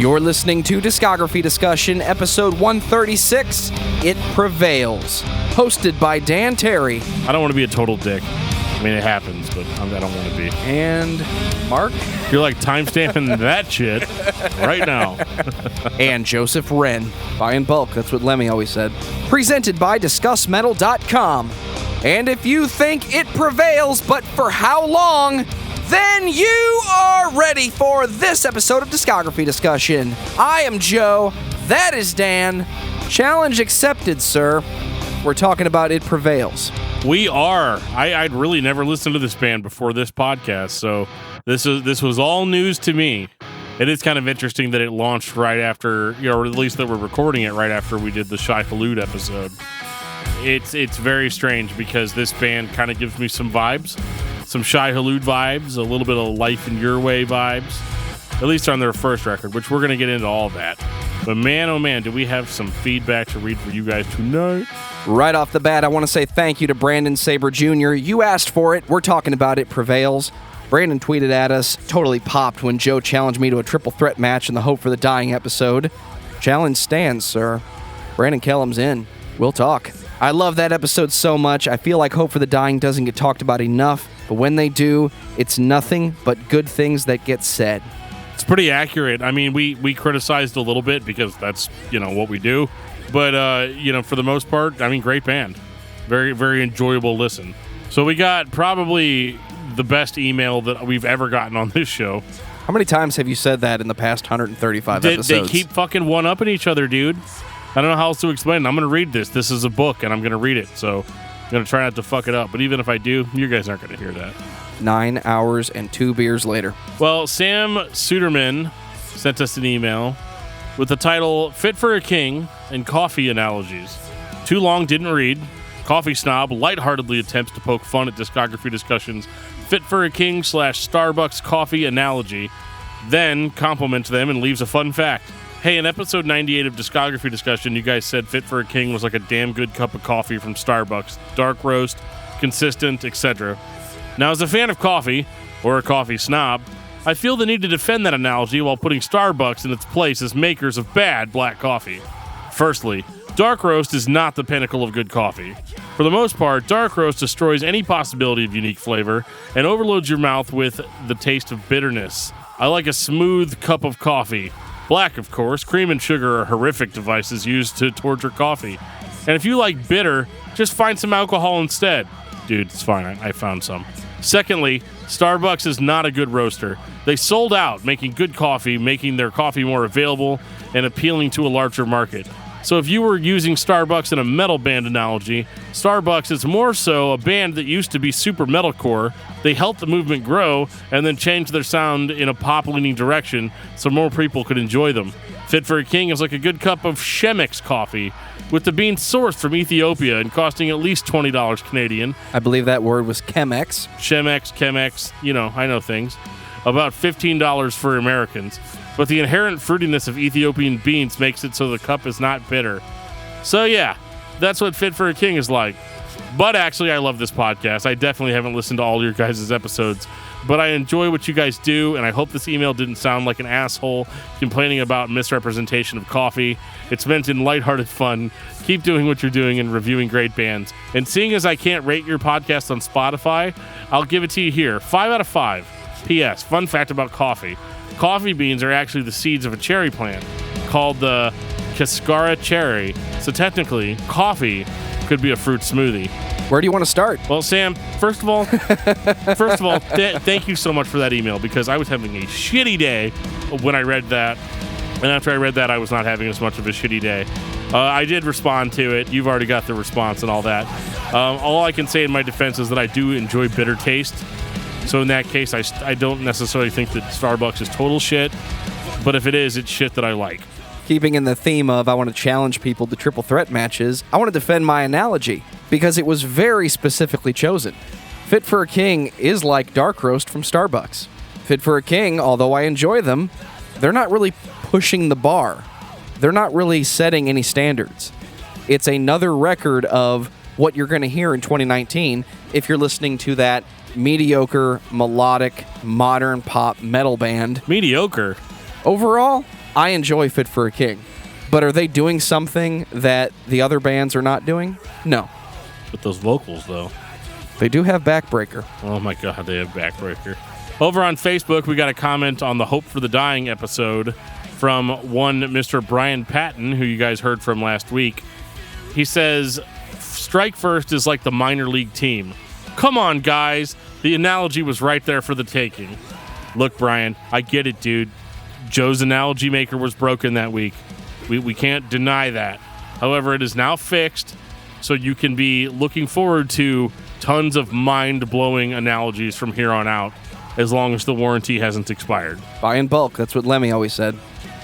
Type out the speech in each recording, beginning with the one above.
You're listening to Discography Discussion, episode 136, It Prevails, hosted by Dan Terry. I don't want to be a total dick. I mean, it happens, but I don't want to be. And Mark? You're like timestamping that shit right now. And Joseph Wren. Buy in bulk, that's what Lemmy always said. Presented by discussmetal.com. And if you think it prevails, but for how long, then you are ready for this episode of Discography Discussion. I am Joe. That is Dan. Challenge accepted, sir. We're talking about It Prevails. We are. I'd really never listened to this band before this podcast, so this was all news to me. It is kind of interesting that it launched right after, or at least that we're recording it right after we did the Shai Hulud episode. It's very strange because this band kind of gives me some vibes, some Shai Hulud vibes, a little bit of Life in Your Way vibes, at least on their first record, which we're going to get into all that. But man, oh man, do we have some feedback to read for you guys tonight. Right off the bat, I want to say thank you to Brandon Saber Jr. You asked for it. We're talking about It Prevails. Brandon tweeted at us, totally popped when Joe challenged me to a triple threat match in the Hope for the Dying episode. Challenge stands, sir. Brandon Kellum's in. We'll talk. I love that episode so much. I feel like Hope for the Dying doesn't get talked about enough, but when they do, it's nothing but good things that get said. It's pretty accurate. I mean, we criticized a little bit because that's, what we do. But, for the most part, I mean, great band. Very, very enjoyable listen. So we got probably the best email that we've ever gotten on this show. How many times have you said that in the past 135 episodes? They keep fucking one-upping each other, dude. I don't know how else to explain it. I'm going to read this. This is a book, and I'm going to read it. So I'm going to try not to fuck it up. But even if I do, you guys aren't going to hear that. 9 hours and 2 beers later. Well, Sam Suderman sent us an email with the title, Fit for a King and Coffee Analogies. Too long, didn't read. Coffee snob lightheartedly attempts to poke fun at Discography Discussion's Fit for a King / Starbucks coffee analogy, then compliments them and leaves a fun fact. Hey, in episode 98 of Discography Discussion, you guys said Fit for a King was like a damn good cup of coffee from Starbucks. Dark roast, consistent, etc. Now, as a fan of coffee, or a coffee snob, I feel the need to defend that analogy while putting Starbucks in its place as makers of bad black coffee. Firstly, dark roast is not the pinnacle of good coffee. For the most part, dark roast destroys any possibility of unique flavor and overloads your mouth with the taste of bitterness. I like a smooth cup of coffee. Black, of course, cream and sugar are horrific devices used to torture coffee. And if you like bitter, just find some alcohol instead. Dude, it's fine. I found some. Secondly, Starbucks is not a good roaster. They sold out making good coffee, making their coffee more available and appealing to a larger market. So if you were using Starbucks in a metal band analogy, Starbucks is more so a band that used to be super metalcore. They helped the movement grow and then changed their sound in a pop-leaning direction so more people could enjoy them. Fit for a King is like a good cup of Chemex coffee, with the beans sourced from Ethiopia and costing at least $20 Canadian. I believe that word was Chemex. Chemex, I know things. About $15 for Americans. But the inherent fruitiness of Ethiopian beans makes it so the cup is not bitter. So yeah, that's what Fit for a King is like. But actually, I love this podcast. I definitely haven't listened to all your guys' episodes, but I enjoy what you guys do, and I hope this email didn't sound like an asshole complaining about misrepresentation of coffee. It's meant in lighthearted fun. Keep doing what you're doing and reviewing great bands. And seeing as I can't rate your podcast on Spotify, I'll give it to you here. 5 out of 5. P.S. Fun fact about coffee. Coffee beans are actually the seeds of a cherry plant called the Cascara cherry. So technically, coffee could be a fruit smoothie. Where do you want to start? Well, Sam, first of all, thank you so much for that email, because I was having a shitty day when I read that. And after I read that, I was not having as much of a shitty day. I did respond to it. You've already got the response and all that. All I can say in my defense is that I do enjoy bitter taste. So in that case, I don't necessarily think that Starbucks is total shit. But if it is, it's shit that I like. Keeping in the theme of I want to challenge people to triple threat matches, I want to defend my analogy, because it was very specifically chosen. Fit for a King is like dark roast from Starbucks. Fit for a King, although I enjoy them, they're not really pushing the bar. They're not really setting any standards. It's another record of what you're going to hear in 2019 if you're listening to that mediocre, melodic, modern pop metal band. Mediocre? Overall, I enjoy Fit for a King. But are they doing something that the other bands are not doing? No. With those vocals, though. They do have Backbreaker. Oh my God, they have Backbreaker. Over on Facebook, we got a comment on the Hope for the Dying episode from one Mr. Brian Patton, who you guys heard from last week. He says, Strike First is like the minor league team. Come on, guys. The analogy was right there for the taking. Look, Brian, I get it, dude. Joe's analogy maker was broken that week. We can't deny that. However, it is now fixed, so you can be looking forward to tons of mind-blowing analogies from here on out, as long as the warranty hasn't expired. Buy in bulk. That's what Lemmy always said.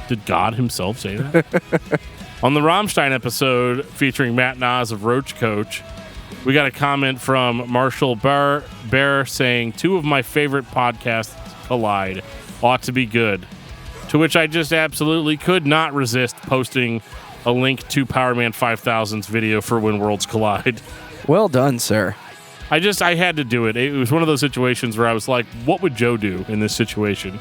Did God himself say that? On the Rammstein episode featuring Matt Nas of Roach Coach, we got a comment from Marshall Bear saying, 2 of my favorite podcasts collide. Ought to be good. To which I just absolutely could not resist posting a link to Powerman 5000's video for When Worlds Collide. Well done, sir. I had to do it. It was one of those situations where I was like, what would Joe do in this situation?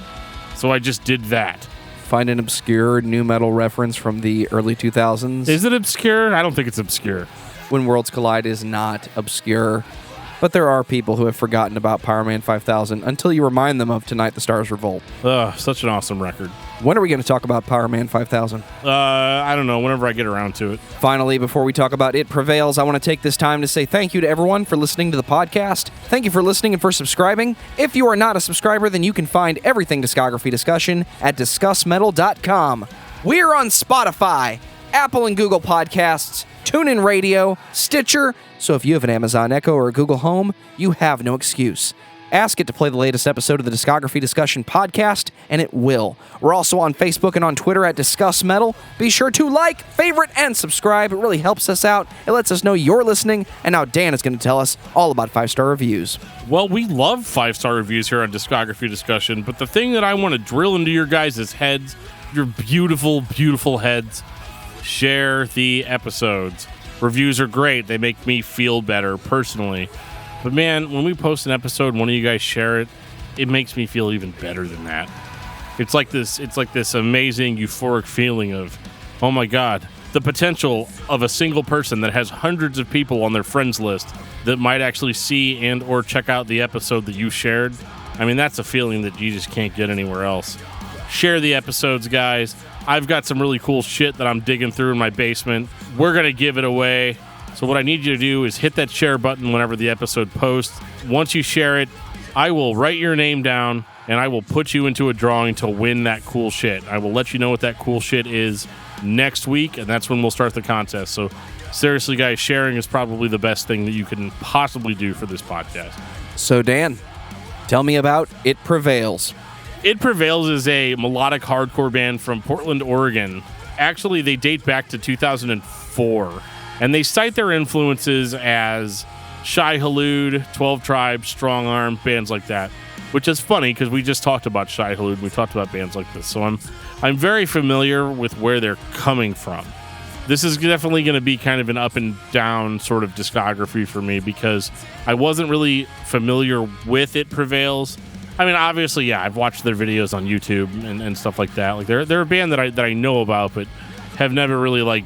So I just did that. Find an obscure nu metal reference from the early 2000s. Is it obscure? I don't think it's obscure. When Worlds Collide is not obscure. But there are people who have forgotten about Powerman 5000 until you remind them of Tonight the Stars Revolt. Ugh, such an awesome record. When are we going to talk about Powerman 5000? I don't know, whenever I get around to it. Finally, before we talk about It Prevails, I want to take this time to say thank you to everyone for listening to the podcast. Thank you for listening and for subscribing. If you are not a subscriber, then you can find everything Discography Discussion at discussmetal.com. We're on Spotify, Apple and Google Podcasts, TuneIn Radio, Stitcher, so if you have an Amazon Echo or a Google Home, you have no excuse. Ask it to play the latest episode of the Discography Discussion podcast, and it will. We're also on Facebook and on Twitter at Discuss Metal. Be sure to like, favorite, and subscribe. It really helps us out. It lets us know you're listening, and now Dan is going to tell us all about 5-star reviews. Well, we love 5-star reviews here on Discography Discussion, but the thing that I want to drill into your guys' heads, your beautiful, beautiful heads, share the episodes. Reviews are great. They make me feel better personally. But man, when we post an episode and one of you guys share it, it makes me feel even better than that. It's like this amazing euphoric feeling of, oh my God, the potential of a single person that has hundreds of people on their friends list that might actually see and or check out the episode that you shared. I mean, that's a feeling that you just can't get anywhere else. Share the episodes, guys. I've got some really cool shit that I'm digging through in my basement. We're going to give it away. So what I need you to do is hit that share button whenever the episode posts. Once you share it, I will write your name down and I will put you into a drawing to win that cool shit. I will let you know what that cool shit is next week, and that's when we'll start the contest. So seriously, guys, sharing is probably the best thing that you can possibly do for this podcast. So Dan, tell me about It Prevails. It Prevails is a melodic hardcore band from Portland, Oregon. Actually, they date back to 2004, and they cite their influences as Shai Hulud, 12 Tribes, Strong Arm, bands like that, which is funny because we just talked about Shai Hulud. We talked about bands like this, so I'm very familiar with where they're coming from. This is definitely going to be kind of an up and down sort of discography for me because I wasn't really familiar with It Prevails. I mean, obviously, yeah, I've watched their videos on YouTube and stuff like that. Like they're a band that I know about, but have never really like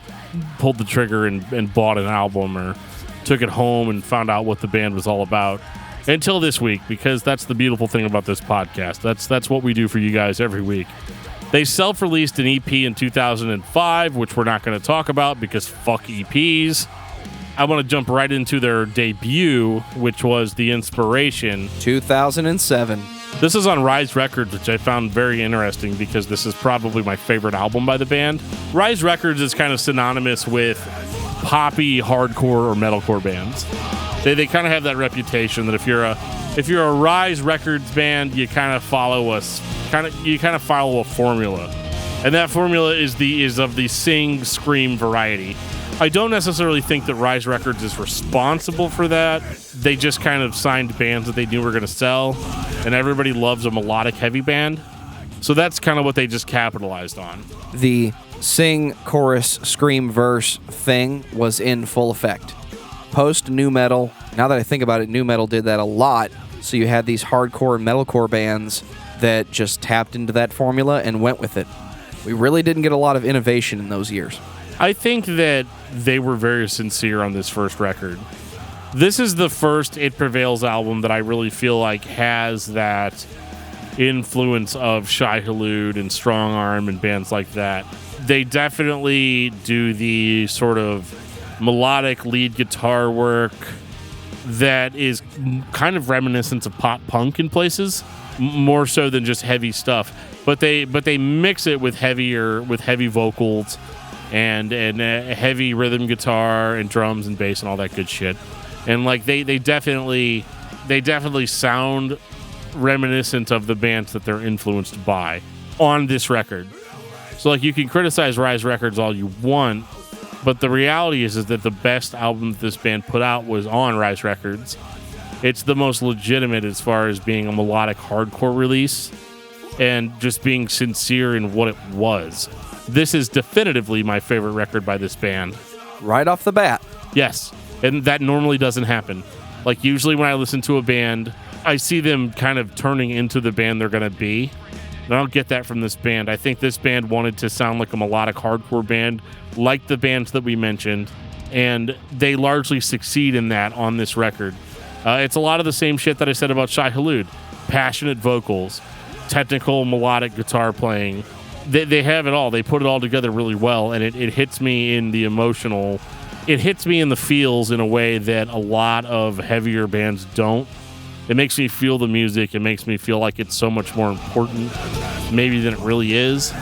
pulled the trigger and bought an album or took it home and found out what the band was all about until this week, because that's the beautiful thing about this podcast. That's what we do for you guys every week. They self-released an EP in 2005, which we're not going to talk about because fuck EPs. I want to jump right into their debut, which was The Inspiration. 2007. This is on Rise Records, which I found very interesting because this is probably my favorite album by the band. Rise Records is kind of synonymous with poppy, hardcore, or metalcore bands. They kind of have that reputation that if you're a Rise Records band, you kind of follow a formula, and that formula is of the sing scream variety. I don't necessarily think that Rise Records is responsible for that. They just kind of signed bands that they knew were going to sell, and everybody loves a melodic heavy band. So that's kind of what they just capitalized on. The sing, chorus, scream, verse thing was in full effect. Post nu metal, now that I think about it, nu metal did that a lot. So you had these hardcore and metalcore bands that just tapped into that formula and went with it. We really didn't get a lot of innovation in those years. I think that they were very sincere on this first record. This is the first It Prevails album that I really feel like has that influence of Shai Hulud and Strong Arm and bands like that. They definitely do the sort of melodic lead guitar work that is kind of reminiscent of pop punk in places, more so than just heavy stuff. But they mix it with heavy vocals and heavy rhythm guitar and drums and bass and all that good shit. And like they definitely sound reminiscent of the bands that they're influenced by on this record. So like you can criticize Rise Records all you want, but the reality is that the best album that this band put out was on Rise Records. It's the most legitimate as far as being a melodic hardcore release and just being sincere in what it was. This is definitively my favorite record by this band. Right off the bat. Yes, and that normally doesn't happen. Like usually when I listen to a band, I see them kind of turning into the band they're going to be. And I don't get that from this band. I think this band wanted to sound like a melodic hardcore band, like the bands that we mentioned, and they largely succeed in that on this record. It's a lot of the same shit that I said about Shai Hulud. Passionate vocals, technical melodic guitar playing. They have it all. They put it all together really well, and it hits me in the emotional. It hits me in the feels in a way that a lot of heavier bands don't. It makes me feel the music. It makes me feel like it's so much more important maybe than it really is.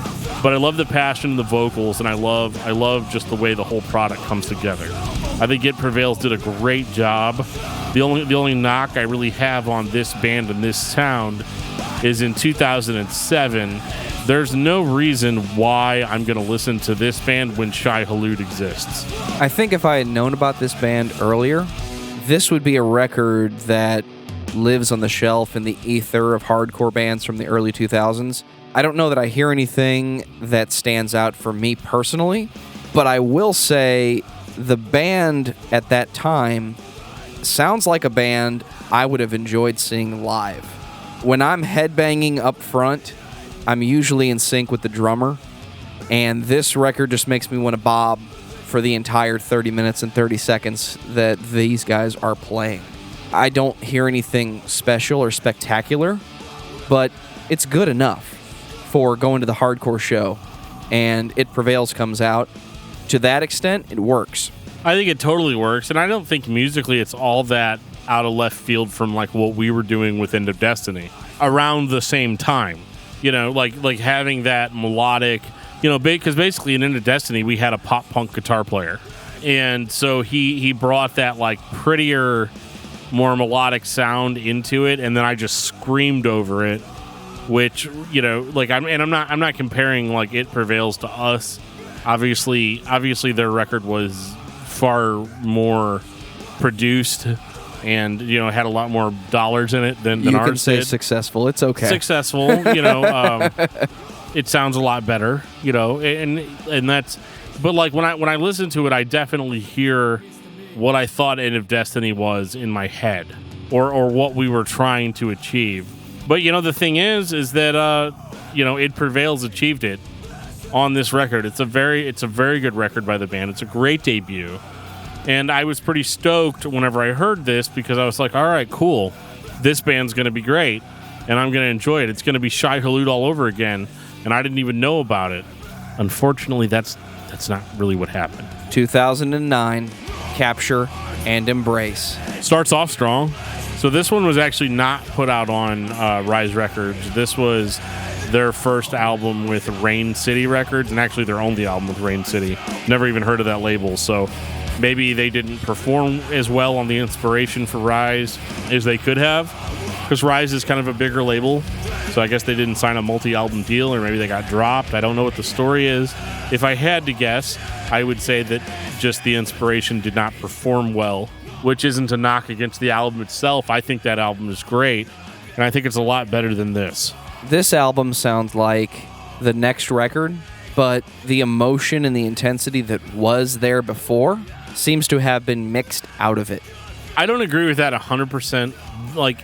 But I love the passion, the vocals, and I love just the way the whole product comes together. I think It Prevails did a great job. The only knock I really have on this band and this sound is in 2007. There's no reason why I'm going to listen to this band when Shai Hulud exists. I think if I had known about this band earlier, this would be a record that lives on the shelf in the ether of hardcore bands from the early 2000s. I don't know that I hear anything that stands out for me personally, but I will say the band at that time sounds like a band I would have enjoyed seeing live. When I'm headbanging up front, I'm usually in sync with the drummer, and this record just makes me want to bob for the entire 30 minutes and 30 seconds that these guys are playing. I don't hear anything special or spectacular, but it's good enough for going to the hardcore show, and It Prevails comes out. To that extent, it works. I think it totally works, and I don't think musically it's all that out of left field from like what we were doing with End of Destiny around the same time. You know, like having that melodic, you know, because basically in End of Destiny we had a pop punk guitar player, and so he brought that like prettier, more melodic sound into it, and then I just screamed over it, which, you know, like I'm not comparing like It Prevails to us. Obviously their record was far more produced and, you know, had a lot more dollars in it than ours did. You can say successful. It's okay. Successful, you know. It sounds a lot better, you know, and that's. But like when I listen to it, I definitely hear what I thought End of Destiny was in my head, or what we were trying to achieve. But you know, the thing is that you know, It Prevails achieved it on this record. It's a very good record by the band. It's a great debut. And I was pretty stoked whenever I heard this because I was like, all right, cool. This band's going to be great, and I'm going to enjoy it. It's going to be Shai Hulud all over again, and I didn't even know about it. Unfortunately, that's not really what happened. 2009, Capture and Embrace. Starts off strong. So this one was actually not put out on Rise Records. This was their first album with Rain City Records, and actually their only album with Rain City. Never even heard of that label, so maybe they didn't perform as well on the inspiration for Rise as they could have, because Rise is kind of a bigger label, so I guess they didn't sign a multi-album deal, or maybe they got dropped. I don't know what the story is. If I had to guess, I would say that just the inspiration did not perform well, which isn't a knock against the album itself. I think that album is great, and I think it's a lot better than this. This album sounds like the next record, but the emotion and the intensity that was there before seems to have been mixed out of it. I don't agree with that 100%. Like,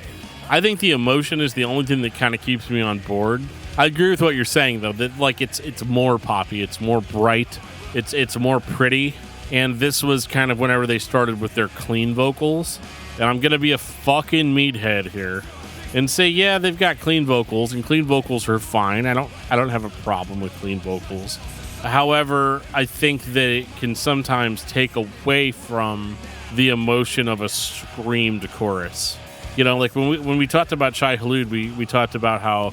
I think the emotion is the only thing that kind of keeps me on board. I agree with what you're saying, though. That like it's more poppy, it's more bright, it's more pretty. And this was kind of whenever they started with their clean vocals. And I'm gonna be a fucking meathead here and say, yeah, they've got clean vocals, and clean vocals are fine. I don't have a problem with clean vocals. However, I think that it can sometimes take away from the emotion of a screamed chorus. You know, like when we talked about Shai Hulud, we talked about how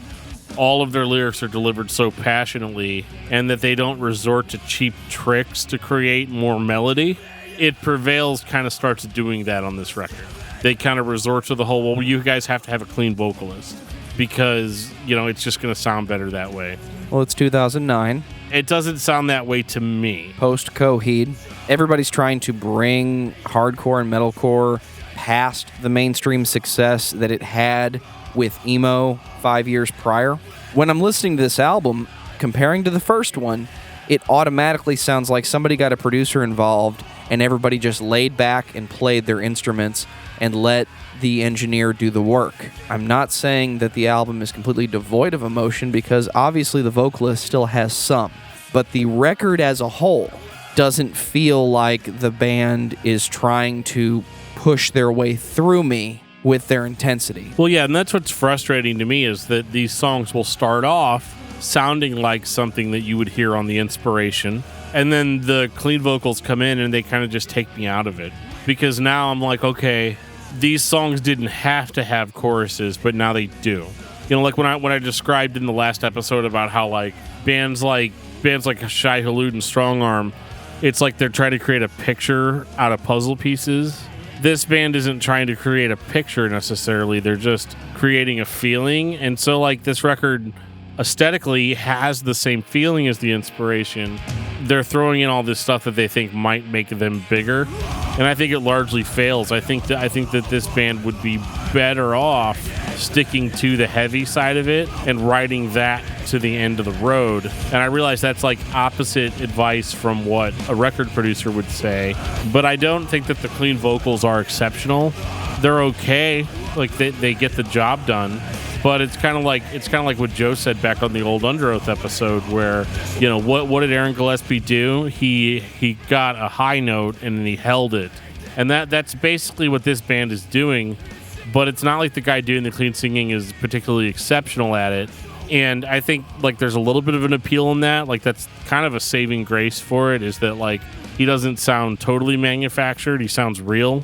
all of their lyrics are delivered so passionately and that they don't resort to cheap tricks to create more melody. It Prevails kind of starts doing that on this record. They kind of resort to the whole, well, you guys have to have a clean vocalist because, you know, it's just going to sound better that way. Well, it's 2009. It doesn't sound that way to me. Post-Coheed. Everybody's trying to bring hardcore and metalcore past the mainstream success that it had with emo 5 years prior. When I'm listening to this album, comparing to the first one, it automatically sounds like somebody got a producer involved and everybody just laid back and played their instruments and let the engineer do the work. I'm not saying that the album is completely devoid of emotion because obviously the vocalist still has some, but the record as a whole doesn't feel like the band is trying to push their way through me with their intensity. Well, yeah, and that's what's frustrating to me is that these songs will start off sounding like something that you would hear on the Inspiration, and then the clean vocals come in and they kind of just take me out of it. Because now I'm like, okay, these songs didn't have to have choruses, but now they do. You know, like when I described in the last episode about how like bands like Shai Hulud and Strong Arm, it's like they're trying to create a picture out of puzzle pieces. This band isn't trying to create a picture necessarily. They're just creating a feeling. And so like this record aesthetically has the same feeling as the Inspiration. They're throwing in all this stuff that they think might make them bigger. And I think it largely fails. I think that this band would be better off sticking to the heavy side of it and riding that to the end of the road. And I realize that's like opposite advice from what a record producer would say, but I don't think that the clean vocals are exceptional. They're okay, like they get the job done. But it's kind of like what Joe said back on the old Under Oath episode, where, you know, what did Aaron Gillespie do? He got a high note and then he held it, and that's basically what this band is doing. But it's not like the guy doing the clean singing is particularly exceptional at it. And I think like there's a little bit of an appeal in that. Like that's kind of a saving grace for it, is that like he doesn't sound totally manufactured. He sounds real.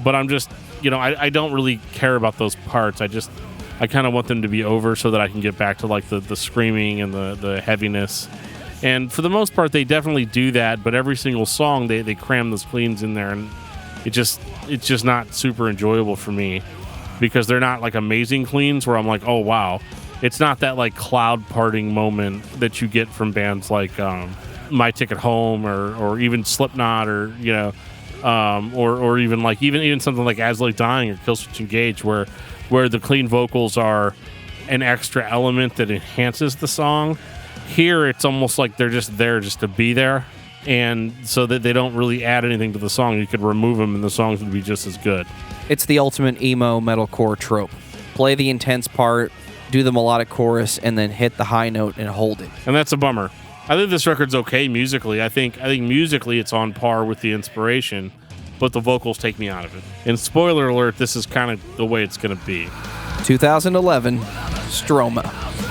But I'm just, you know, I don't really care about those parts. I kind of want them to be over so that I can get back to like the screaming and the heaviness. And for the most part, they definitely do that. But every single song, they cram those cleans in there, and it's just not super enjoyable for me, because they're not like amazing cleans where I'm like, oh wow. It's not that like cloud parting moment that you get from bands like My Ticket Home or even Slipknot, or you know, or even like even something like As Like Dying or Killswitch Engage, where the clean vocals are an extra element that enhances the song. Here, it's almost like they're just there just to be there, and so that they don't really add anything to the song. You could remove them and the songs would be just as good. It's the ultimate emo metalcore trope. Play the intense part, do the melodic chorus, and then hit the high note and hold it. And that's a bummer. I think this record's okay musically. I think musically it's on par with the Inspiration, but the vocals take me out of it. And spoiler alert, this is kind of the way it's going to be. 2011, Stroma.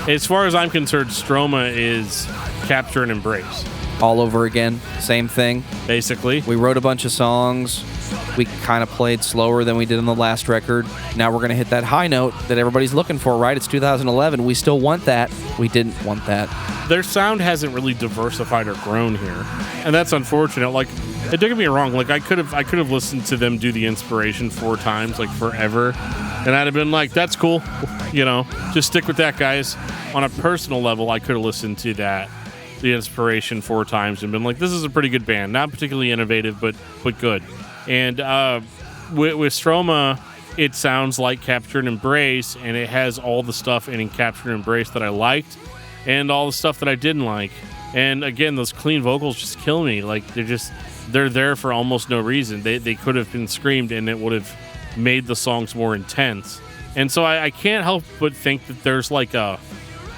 As far as I'm concerned, Stroma is Capture and Embrace. All over again, same thing. Basically. We wrote a bunch of songs. We kind of played slower than we did on the last record. Now we're going to hit that high note that everybody's looking for, right? It's 2011. We still want that. We didn't want that. Their sound hasn't really diversified or grown here, and that's unfortunate. Like, don't get me wrong. Like, I could have listened to them do the Inspiration 4 times, like forever, and I'd have been like, "That's cool," you know. Just stick with that, guys. On a personal level, I could have listened to the Inspiration 4 times, and been like, "This is a pretty good band. Not particularly innovative, but good." And with Stroma, it sounds like Capture and Embrace, and it has all the stuff in Capture and Embrace that I liked, and all the stuff that I didn't like. And again, those clean vocals just kill me. Like, they're there for almost no reason. They could have been screamed, and it would have made the songs more intense. And so I can't help but think that there's like a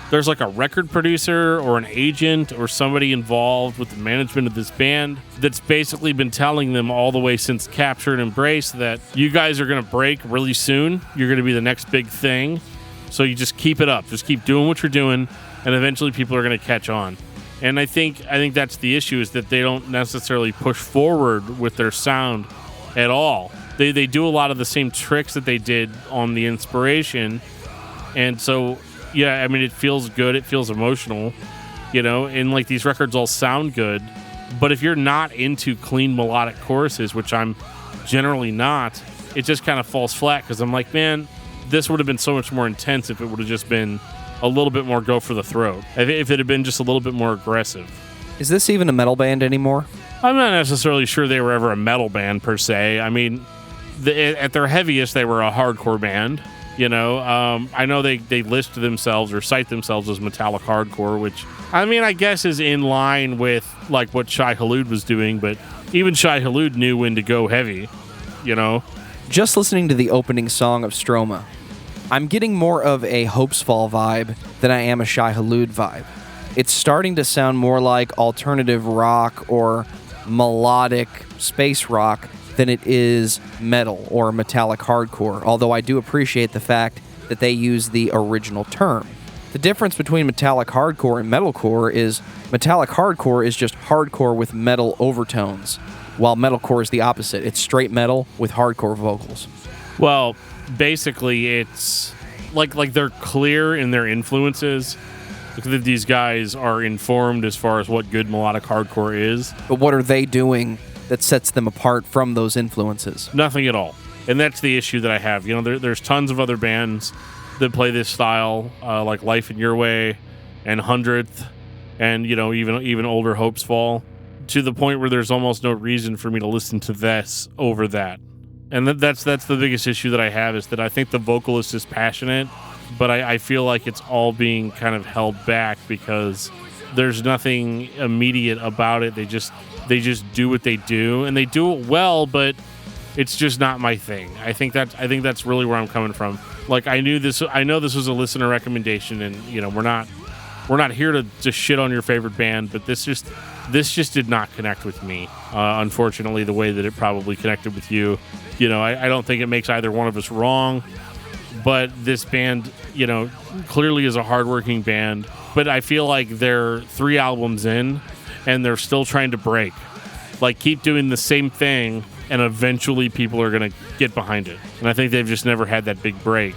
there's like a record producer or an agent or somebody involved with the management of this band that's basically been telling them all the way since Capture and Embrace that you guys are going to break really soon. You're going to be the next big thing. So you just keep it up. Just keep doing what you're doing, and eventually people are going to catch on. And I think that's the issue, is that they don't necessarily push forward with their sound at all. They do a lot of the same tricks that they did on the Inspiration. And so, yeah, I mean, it feels good. It feels emotional, and like these records all sound good. But if you're not into clean melodic choruses, which I'm generally not, it just kind of falls flat, because I'm like, man, this would have been so much more intense if it would have just been a little bit more go for the throat. If it had been just a little bit more aggressive. Is this even a metal band anymore? I'm not necessarily sure they were ever a metal band per se. I mean, at their heaviest, they were a hardcore band. I know they list themselves or cite themselves as metallic hardcore, which, I mean, I guess is in line with like what Shai Hulud was doing, but even Shai Hulud knew when to go heavy, Just listening to the opening song of Stroma, I'm getting more of a Hopesfall vibe than I am a Shai Hulud vibe. It's starting to sound more like alternative rock or melodic space rock than it is metal or metallic hardcore, although I do appreciate the fact that they use the original term. The difference between metallic hardcore and metalcore is metallic hardcore is just hardcore with metal overtones, while metalcore is the opposite. It's straight metal with hardcore vocals. Well, basically, it's like they're clear in their influences. That these guys are informed as far as what good melodic hardcore is. But what are they doing that sets them apart from those influences? Nothing at all. And that's the issue that I have. There's tons of other bands that play this style, like Life in Your Way and 100th, and even older Hopesfall, to the point where there's almost no reason for me to listen to this over that. And that's the biggest issue that I have, is that I think the vocalist is passionate, but I feel like it's all being kind of held back because there's nothing immediate about it. They just do what they do, and they do it well, but it's just not my thing. I think that's really where I'm coming from. Like, I know this was a listener recommendation, and we're not here to just shit on your favorite band, but this just did not connect with me. Unfortunately, the way that it probably connected with you. I don't think it makes either one of us wrong, but this band, clearly is a hardworking band, but I feel like they're 3 albums in and they're still trying to break. Like, keep doing the same thing and eventually people are going to get behind it. And I think they've just never had that big break.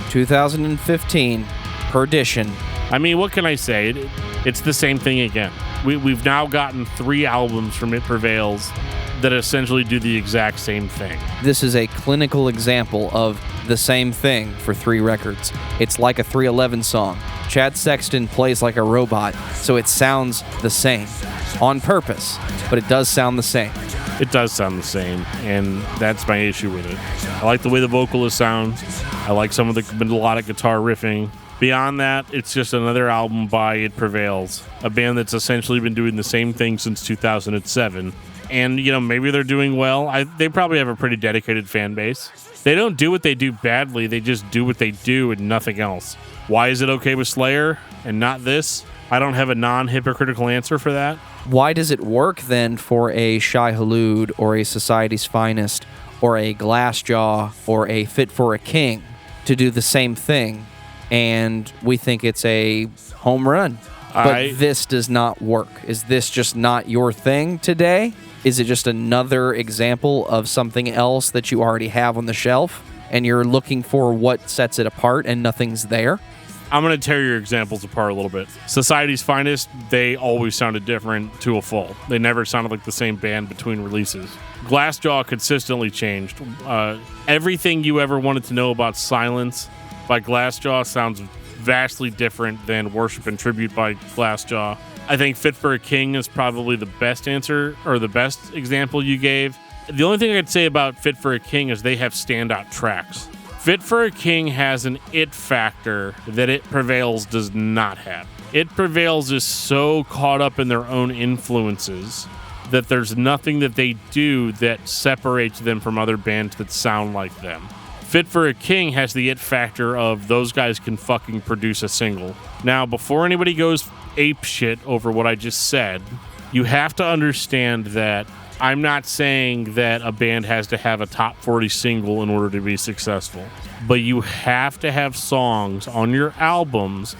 2015, Perdition. I mean, what can I say? It's the same thing again. We've now gotten 3 albums from It Prevails that essentially do the exact same thing. This is a clinical example of the same thing for 3 records. It's like a 311 song. Chad Sexton plays like a robot, so it sounds the same. On purpose, but it does sound the same. It does sound the same, and that's my issue with it. I like the way the vocalist sounds. I like some of the melodic guitar riffing. Beyond that, it's just another album by It Prevails, a band that's essentially been doing the same thing since 2007. And, maybe they're doing well. They probably have a pretty dedicated fan base. They don't do what they do badly. They just do what they do and nothing else. Why is it okay with Slayer and not this? I don't have a non-hypocritical answer for that. Why does it work, then, for a Shai Hulud or a Society's Finest or a Glassjaw or a Fit for a King to do the same thing, and we think it's a home run? But this does not work. Is this just not your thing today? Is it just another example of something else that you already have on the shelf, and you're looking for what sets it apart and nothing's there? I'm going to tear your examples apart a little bit. Society's Finest, they always sounded different to a full. They never sounded like the same band between releases. Glassjaw consistently changed. Everything you ever wanted to know about Silence by Glassjaw sounds vastly different than Worship and Tribute by Glassjaw. I think Fit for a King is probably the best answer, or the best example you gave. The only thing I could say about Fit for a King is they have standout tracks. Fit for a King has an it factor that It Prevails does not have. It Prevails is so caught up in their own influences that there's nothing that they do that separates them from other bands that sound like them. Fit for a King has the it factor of those guys can fucking produce a single. Now, before anybody goes ape shit over what I just said, you have to understand that I'm not saying that a band has to have a top 40 single in order to be successful, but you have to have songs on your albums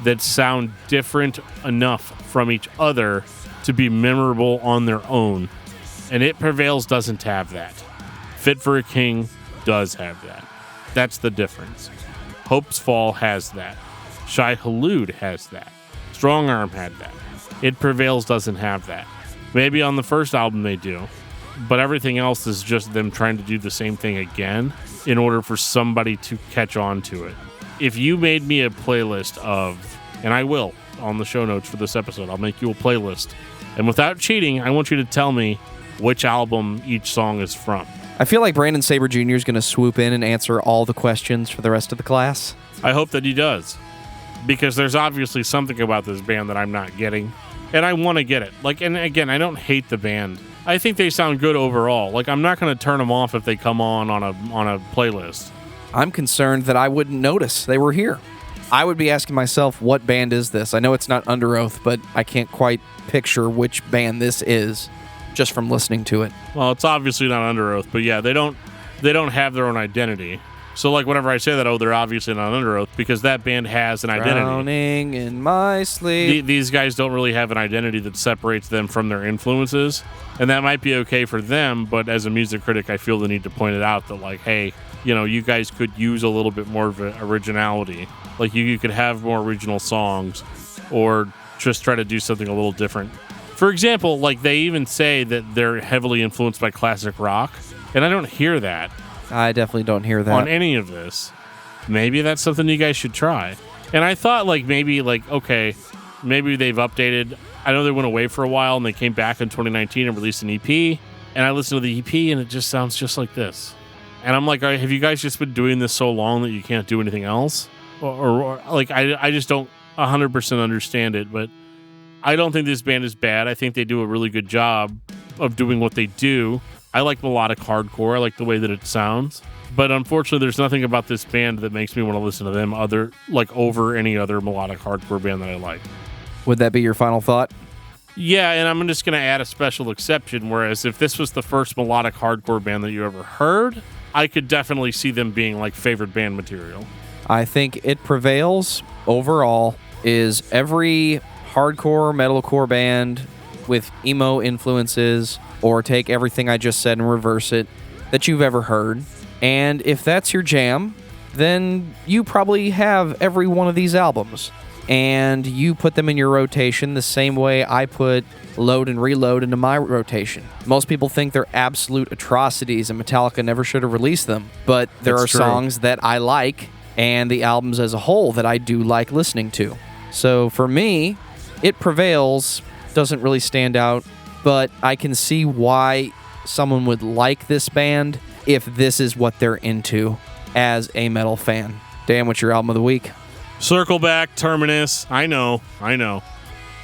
that sound different enough from each other to be memorable on their own. And It Prevails doesn't have that. Fit for a King does have that. That's the difference. Hope's Fall has that. Shai Hulud has that. Strong Arm had that. It Prevails doesn't have that. Maybe on the first album they do, but everything else is just them trying to do the same thing again in order for somebody to catch on to it. If you made me a playlist of, and I will on the show notes for this episode, I'll make you a playlist. And without cheating, I want you to tell me which album each song is from. I feel like Brandon Saber Jr. is going to swoop in and answer all the questions for the rest of the class. I hope that he does, because there's obviously something about this band that I'm not getting, and I want to get it. Like, and again, I don't hate the band. I think they sound good overall. Like, I'm not going to turn them off if they come on a playlist. I'm concerned that I wouldn't notice they were here. I would be asking myself, what band is this? I know it's not Under Oath, but I can't quite picture which band this is just from listening to it. Well, it's obviously not Under Oath, but yeah, they don't have their own identity. So, like, whenever I say that, they're obviously not Under Oath, because that band has an identity. Drowning in my sleep. These guys don't really have an identity that separates them from their influences, and that might be okay for them, but as a music critic, I feel the need to point it out that, like, hey, you know, you guys could use a little bit more of originality. Like, you could have more original songs, or just try to do something a little different. For example, like, they even say that they're heavily influenced by classic rock, and I don't hear that. I definitely don't hear that on any of this. Maybe that's something you guys should try. And I thought, like, maybe they've updated. I know they went away for a while, and they came back in 2019 and released an EP, and I listened to the EP, and it just sounds just like this. And I'm like, have you guys just been doing this so long that you can't do anything else? Or I just don't 100% understand it, but I don't think this band is bad. I think they do a really good job of doing what they do. I like melodic hardcore. I like the way that it sounds. But unfortunately, there's nothing about this band that makes me want to listen to them over any other melodic hardcore band that I like. Would that be your final thought? Yeah, and I'm just going to add a special exception, whereas if this was the first melodic hardcore band that you ever heard, I could definitely see them being like favorite band material. I think It Prevails overall is every hardcore, metalcore band with emo influences, or take everything I just said and reverse it, that you've ever heard. And if that's your jam, then you probably have every one of these albums. And you put them in your rotation the same way I put Load and Reload into my rotation. Most people think they're absolute atrocities and Metallica never should have released them. But there are songs that I like, and the albums as a whole that I do like listening to. So for me, It Prevails doesn't really stand out, but I can see why someone would like this band if this is what they're into as a metal fan. Dan, what's your album of the week? Circle Back, Terminus. I know.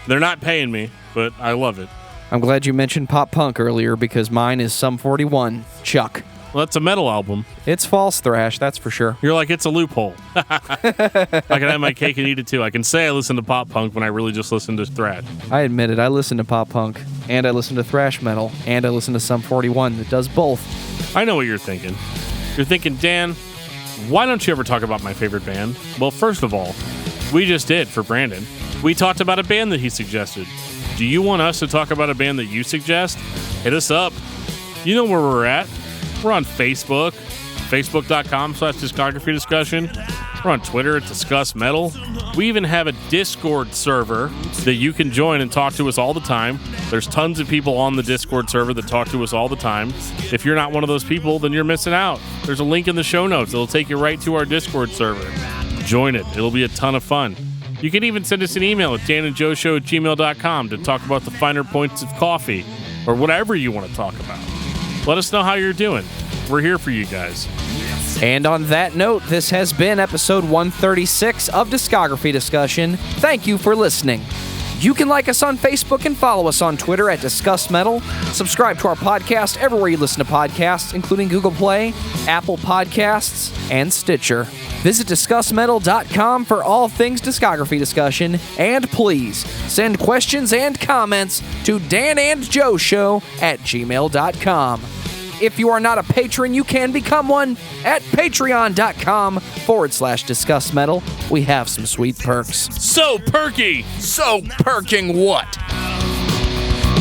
They're not paying me, but I love it. I'm glad you mentioned pop punk earlier, because mine is Sum 41, Chuck. Well, that's a metal album. It's false thrash, that's for sure. You're like, it's a loophole. I can have my cake and eat it too. I can say I listen to pop punk when I really just listen to thrash. I admit it, I listen to pop punk, and I listen to thrash metal, and I listen to Sum 41 that does both. I know what you're thinking. You're thinking, Dan, why don't you ever talk about my favorite band? Well, first of all, we just did for Brandon. We talked about a band that he suggested. Do you want us to talk about a band that you suggest? Hit us up. You know where we're at. We're on Facebook, facebook.com/discography discussion. We're on Twitter at discussmetal. We even have a Discord server that you can join and talk to us all the time. There's tons of people on the Discord server that talk to us all the time. If you're not one of those people, then you're missing out. There's a link in the show notes. It'll take you right to our Discord server. Join it. It'll be a ton of fun. You can even send us an email at danandjoeshow@gmail.com to talk about the finer points of coffee or whatever you want to talk about. Let us know how you're doing. We're here for you guys. And on that note, this has been episode 136 of Discography Discussion. Thank you for listening. You can like us on Facebook and follow us on Twitter at Discuss Metal. Subscribe to our podcast everywhere you listen to podcasts, including Google Play, Apple Podcasts, and Stitcher. Visit discussmetal.com for all things discography discussion, and please send questions and comments to danandjoeshow@gmail.com. If you are not a patron, you can become one at patreon.com/discussmetal. We have some sweet perks. So perky! So perking what?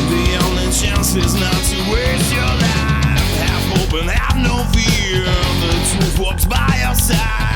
The only chance is not to waste your life. Have hope and have no fear. The truth walks by your side.